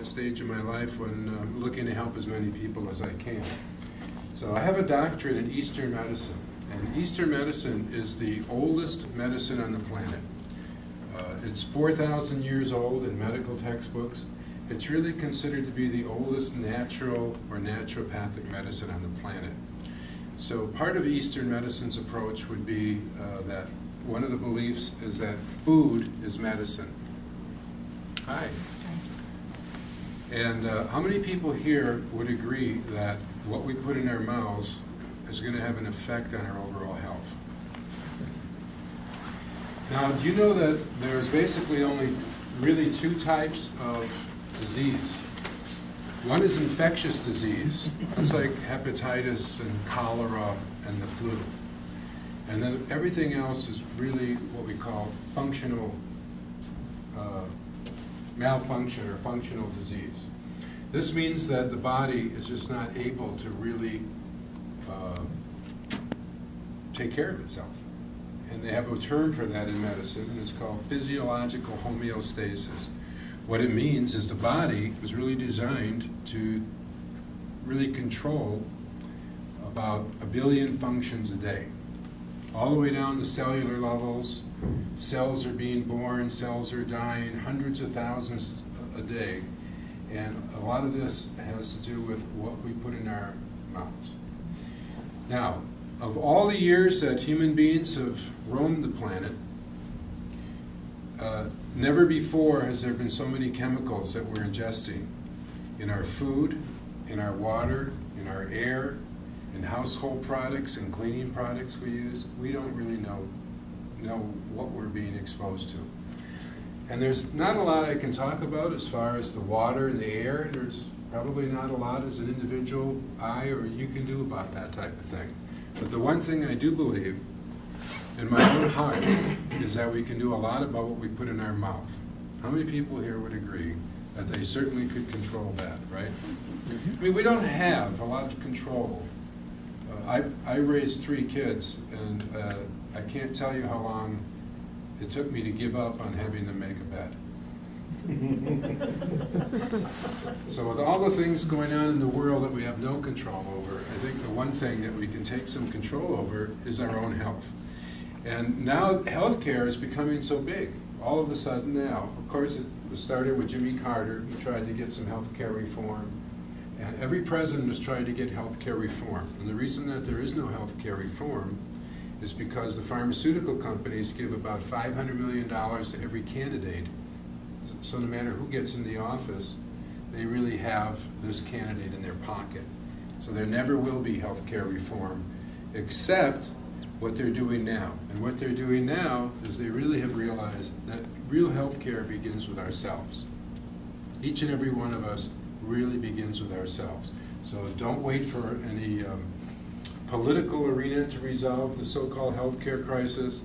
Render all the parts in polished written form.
that stage of my life when I'm looking to help as many people as I can. So I have a doctorate in Eastern medicine, and Eastern medicine is the oldest medicine on the planet. It's 4,000 years old in medical textbooks. It's really considered to be the oldest natural or naturopathic medicine on the planet. So part of Eastern medicine's approach would be that one of the beliefs is that food is medicine. Hi. And how many people here would agree that what we put in our mouths is going to have an effect on our overall health? Now, do you know that there's basically only really two types of disease? One is infectious disease. That's like hepatitis and cholera and the flu. And then everything else is really what we call functional malfunction or functional disease. This means that the body is just not able to really take care of itself. And they have a term for that in medicine, and it's called physiological homeostasis. What it means is the body was really designed to really control about 1 billion functions a day. All the way down to cellular levels, cells are being born, cells are dying, hundreds of thousands a day. And a lot of this has to do with what we put in our mouths. Now, of all the years that human beings have roamed the planet, never before has there been so many chemicals that we're ingesting in our food, in our water, in our air, in household products and cleaning products we use. We don't really know what we're being exposed to. And there's not a lot I can talk about as far as the water and the air. There's probably not a lot as an individual I or you can do about that type of thing. But the one thing I do believe in my own heart is that we can do a lot about what we put in our mouth. How many people here would agree that they certainly could control that, right? I mean, we don't have a lot of control. I raised 3 kids, and I can't tell you how long it took me to give up on having them make a bed. So with all the things going on in the world that we have no control over, I think the one thing that we can take some control over is our own health. And now healthcare is becoming so big. All of a sudden now, of course it was started with Jimmy Carter. He tried to get some healthcare reform. And every president has tried to get healthcare reform. And the reason that there is no healthcare reform is because the pharmaceutical companies give about $500 million to every candidate. So no matter who gets in the office, they really have this candidate in their pocket. So there never will be healthcare reform, except what they're doing now. And what they're doing now is they really have realized that real healthcare begins with ourselves. Each and every one of us really begins with ourselves. So don't wait for any political arena to resolve the so-called healthcare crisis.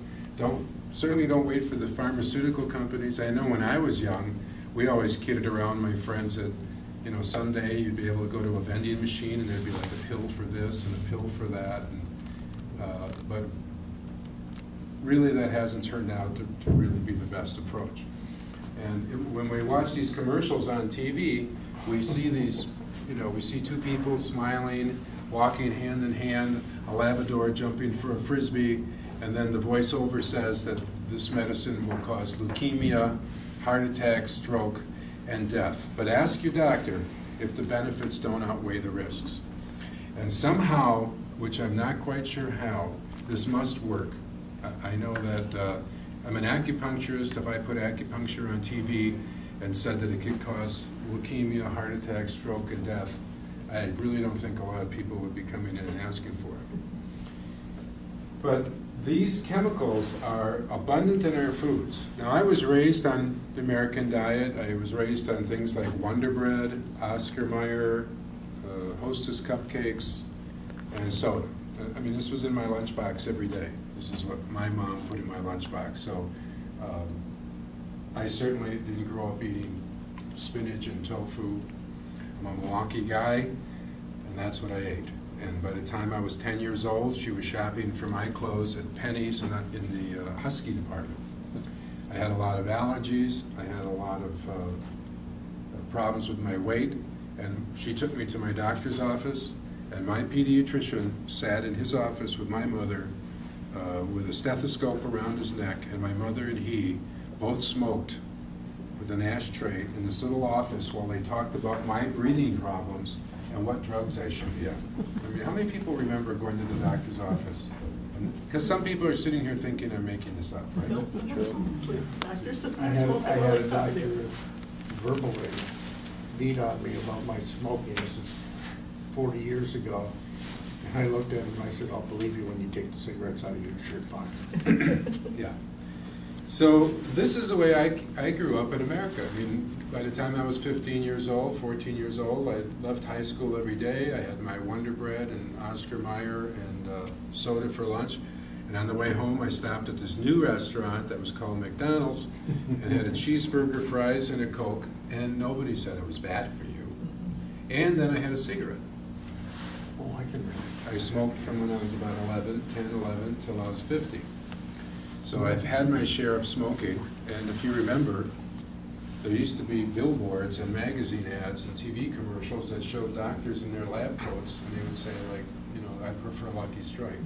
Certainly don't wait for the pharmaceutical companies. I know when I was young, we always kidded around, my friends, that someday you'd be able to go to a vending machine and there'd be like a pill for this and a pill for that. But really that hasn't turned out to really be the best approach. And when we watch these commercials on TV, we see these, we see 2 people smiling, walking hand in hand, a Labrador jumping for a Frisbee, and then the voiceover says that this medicine will cause leukemia, heart attack, stroke, and death. But ask your doctor if the benefits don't outweigh the risks. And somehow, which I'm not quite sure how, this must work. I know that I'm an acupuncturist. If I put acupuncture on TV and said that it could cause leukemia, heart attack, stroke, and death, I really don't think a lot of people would be coming in and asking for it. But these chemicals are abundant in our foods. Now, I was raised on the American diet. I was raised on things like Wonder Bread, Oscar Mayer, Hostess cupcakes, and soda. I mean, this was in my lunchbox every day. This is what my mom put in my lunchbox. So I certainly didn't grow up eating spinach and tofu. I'm a Milwaukee guy, and that's what I ate. And by the time I was 10 years old, she was shopping for my clothes at Penny's and in the Husky department. I had a lot of allergies. I had a lot of problems with my weight, and she took me to my doctor's office, and my pediatrician sat in his office with my mother with a stethoscope around his neck, and my mother and he both smoked with an ashtray in this little office while they talked about my breathing problems and what drugs I should be on. I mean, how many people remember going to the doctor's office? Because some people are sitting here thinking I'm making this up, right? Nope. True. Doctors and I had a doctor there. verbally beat on me about my smoking. This is 40 years ago. And I looked at him and I said, I'll believe you when you take the cigarettes out of your shirt pocket. Yeah. So this is the way I grew up in America. I mean, by the time I was 15 years old, 14 years old, I left high school every day. I had my Wonder Bread and Oscar Mayer and soda for lunch. And on the way home, I stopped at this new restaurant that was called McDonald's and had a cheeseburger, fries, and a Coke. And nobody said it was bad for you. And then I had a cigarette. Oh, I can remember. I smoked from when I was about 11, 10, 11, till I was 50. So I've had my share of smoking, and if you remember, there used to be billboards and magazine ads and TV commercials that showed doctors in their lab coats, and they would say, like, you know, I prefer Lucky Strike.